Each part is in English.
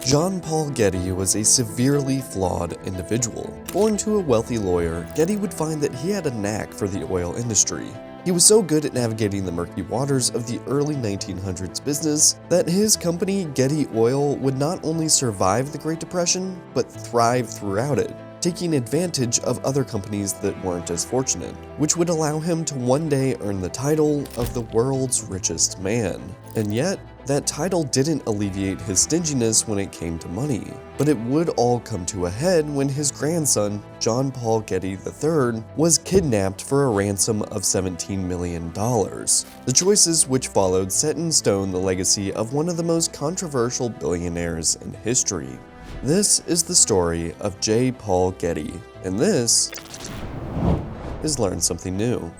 John Paul Getty was a severely flawed individual. Born to a wealthy lawyer, Getty would find that he had a knack for the oil industry. He was so good at navigating the murky waters of the early 1900s business that his company, Getty Oil, would not only survive the Great Depression, but thrive throughout it, taking advantage of other companies that weren't as fortunate, which would allow him to one day earn the title of the world's richest man. And yet, that title didn't alleviate his stinginess when it came to money, but it would all come to a head when his grandson, John Paul Getty III, was kidnapped for a ransom of $17 million. The choices which followed set in stone the legacy of one of the most controversial billionaires in history. This is the story of J. Paul Getty, and this is Learn Something New.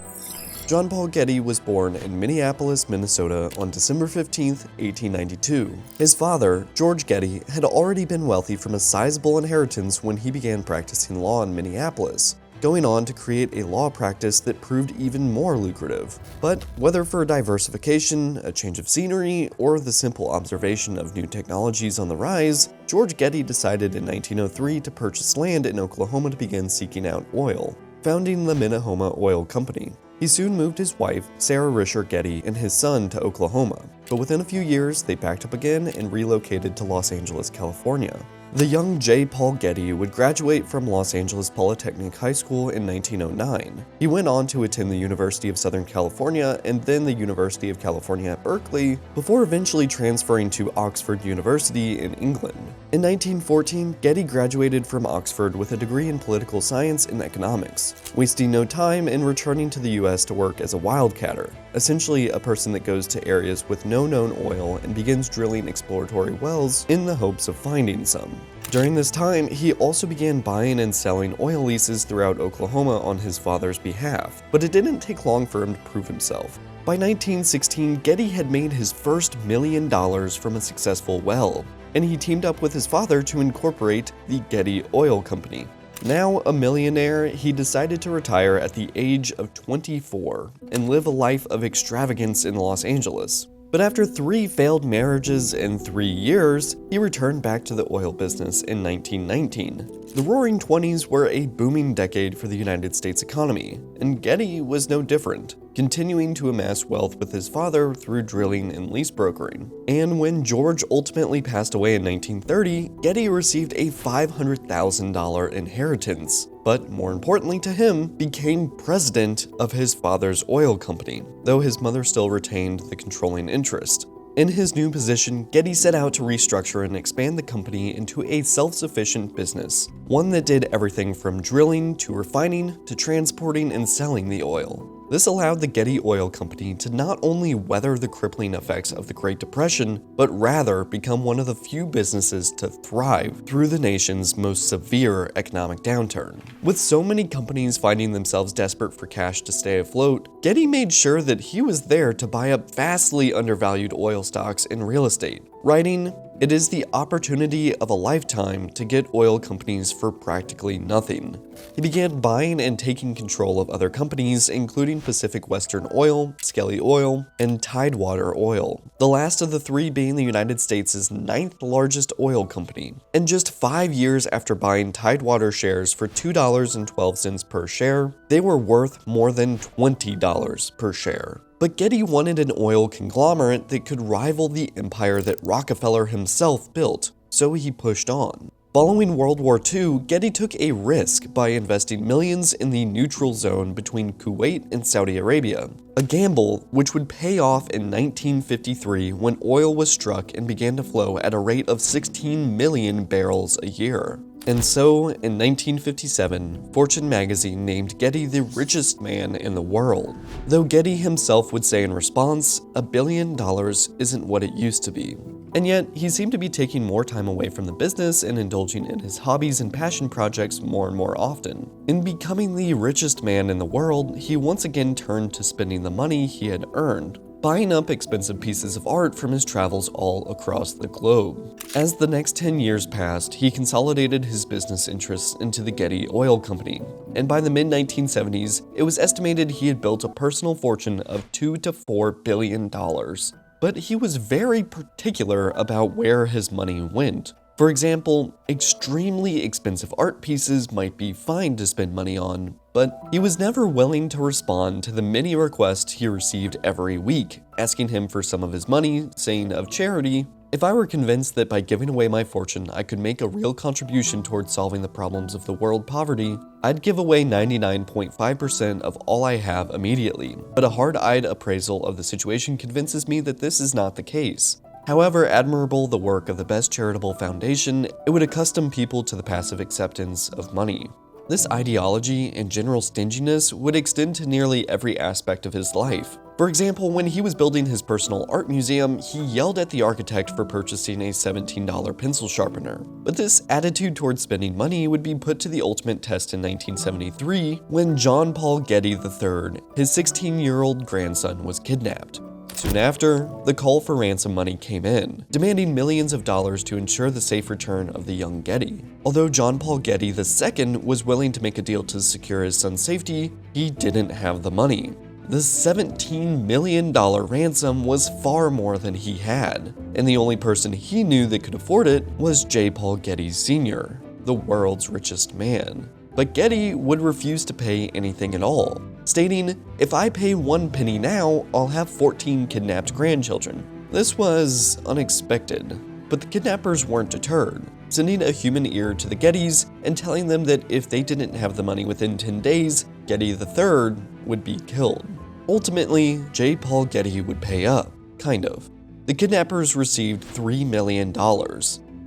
John Paul Getty was born in Minneapolis, Minnesota on December 15, 1892. His father, George Getty, had already been wealthy from a sizable inheritance when he began practicing law in Minneapolis, going on to create a law practice that proved even more lucrative. But whether for diversification, a change of scenery, or the simple observation of new technologies on the rise, George Getty decided in 1903 to purchase land in Oklahoma to begin seeking out oil, founding the Minahoma Oil Company. He soon moved his wife, Sarah Richard Getty, and his son to Oklahoma, but within a few years they packed up again and relocated to Los Angeles, California. The young J. Paul Getty would graduate from Los Angeles Polytechnic High School in 1909. He went on to attend the University of Southern California and then the University of California at Berkeley, before eventually transferring to Oxford University in England. In 1914, Getty graduated from Oxford with a degree in political science and economics, wasting no time in returning to the US to work as a wildcatter, essentially a person that goes to areas with no known oil and begins drilling exploratory wells in the hopes of finding some. During this time, he also began buying and selling oil leases throughout Oklahoma on his father's behalf, but it didn't take long for him to prove himself. By 1916, Getty had made his first $1 million from a successful well, and he teamed up with his father to incorporate the Getty Oil Company. Now a millionaire, he decided to retire at the age of 24 and live a life of extravagance in Los Angeles. But after 3 failed marriages in 3 years, he returned back to the oil business in 1919. The Roaring '20s were a booming decade for the United States economy, and Getty was no different, continuing to amass wealth with his father through drilling and lease brokering. And when George ultimately passed away in 1930, Getty received a $500,000 inheritance, but more importantly to him, became president of his father's oil company, though his mother still retained the controlling interest. In his new position, Getty set out to restructure and expand the company into a self-sufficient business, one that did everything from drilling to refining to transporting and selling the oil. This allowed the Getty Oil Company to not only weather the crippling effects of the Great Depression, but rather become one of the few businesses to thrive through the nation's most severe economic downturn. With so many companies finding themselves desperate for cash to stay afloat, Getty made sure that he was there to buy up vastly undervalued oil stocks and real estate, writing, "It is the opportunity of a lifetime to get oil companies for practically nothing." He began buying and taking control of other companies, including Pacific Western Oil, Skelly Oil, and Tidewater Oil, the last of the 3 being the United States' 9th largest oil company. And just 5 years after buying Tidewater shares for $2.12 per share, they were worth more than $20 per share. But Getty wanted an oil conglomerate that could rival the empire that Rockefeller himself built, so he pushed on. Following World War II, Getty took a risk by investing millions in the neutral zone between Kuwait and Saudi Arabia, a gamble which would pay off in 1953 when oil was struck and began to flow at a rate of 16 million barrels a year. And so, in 1957, Fortune magazine named Getty the richest man in the world. Though Getty himself would say in response, $1 billion isn't what it used to be. And yet, he seemed to be taking more time away from the business and indulging in his hobbies and passion projects more and more often. In becoming the richest man in the world, he once again turned to spending the money he had earned, buying up expensive pieces of art from his travels all across the globe. As the next 10 years passed, he consolidated his business interests into the Getty Oil Company, and by the mid-1970s, it was estimated he had built a personal fortune of $2 to $4 billion. But he was very particular about where his money went. For example, extremely expensive art pieces might be fine to spend money on, but he was never willing to respond to the many requests he received every week, asking him for some of his money, saying of charity, "If I were convinced that by giving away my fortune I could make a real contribution towards solving the problems of the world poverty, I'd give away 99.5% of all I have immediately, but a hard-eyed appraisal of the situation convinces me that this is not the case." However admirable the work of the best charitable foundation, it would accustom people to the passive acceptance of money. This ideology and general stinginess would extend to nearly every aspect of his life. For example, when he was building his personal art museum, he yelled at the architect for purchasing a $17 pencil sharpener. But this attitude towards spending money would be put to the ultimate test in 1973 when John Paul Getty III, his 16-year-old grandson, was kidnapped. Soon after, the call for ransom money came in, demanding millions of dollars to ensure the safe return of the young Getty. Although John Paul Getty II was willing to make a deal to secure his son's safety, he didn't have the money. The $17 million ransom was far more than he had, and the only person he knew that could afford it was J. Paul Getty Sr., the world's richest man. But Getty would refuse to pay anything at all, stating, "If I pay 1 penny now, I'll have 14 kidnapped grandchildren." This was unexpected, but the kidnappers weren't deterred, sending a human ear to the Gettys and telling them that if they didn't have the money within 10 days, Getty III would be killed. Ultimately, J. Paul Getty would pay up, kind of. The kidnappers received $3 million.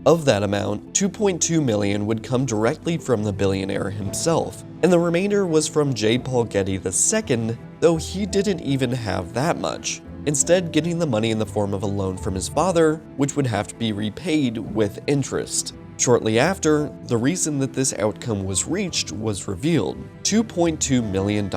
Of that amount, $2.2 million would come directly from the billionaire himself, and the remainder was from J. Paul Getty II, though he didn't even have that much, instead getting the money in the form of a loan from his father, which would have to be repaid with interest. Shortly after, the reason that this outcome was reached was revealed. $2.2 million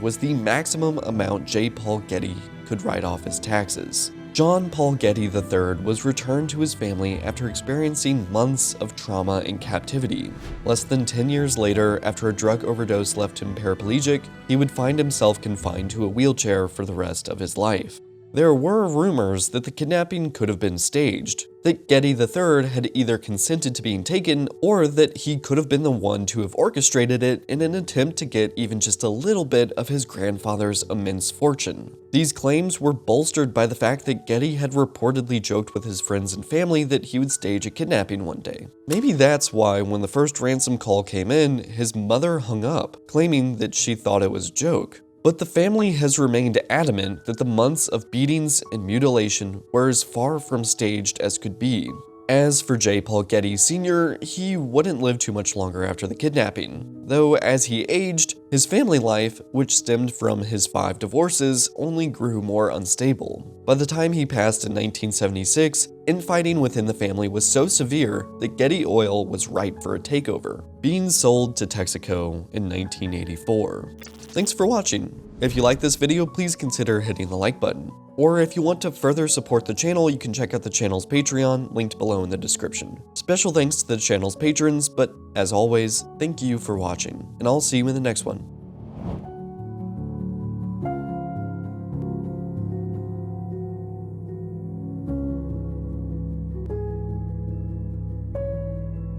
was the maximum amount J. Paul Getty could write off as taxes. John Paul Getty III was returned to his family after experiencing months of trauma and captivity. Less than 10 years later, after a drug overdose left him paraplegic, he would find himself confined to a wheelchair for the rest of his life. There were rumors that the kidnapping could have been staged, that Getty III had either consented to being taken or that he could have been the one to have orchestrated it in an attempt to get even just a little bit of his grandfather's immense fortune. These claims were bolstered by the fact that Getty had reportedly joked with his friends and family that he would stage a kidnapping one day. Maybe that's why when the first ransom call came in, his mother hung up, claiming that she thought it was a joke. But the family has remained adamant that the months of beatings and mutilation were as far from staged as could be. As for J. Paul Getty Sr., he wouldn't live too much longer after the kidnapping, though as he aged, his family life, which stemmed from his 5 divorces, only grew more unstable. By the time he passed in 1976, infighting within the family was so severe that Getty Oil was ripe for a takeover, being sold to Texaco in 1984. Thanks for watching. If you like this video, please consider hitting the like button. Or if you want to further support the channel, you can check out the channel's Patreon, linked below in the description. Special thanks to the channel's patrons, but as always, thank you for watching, and I'll see you in the next one.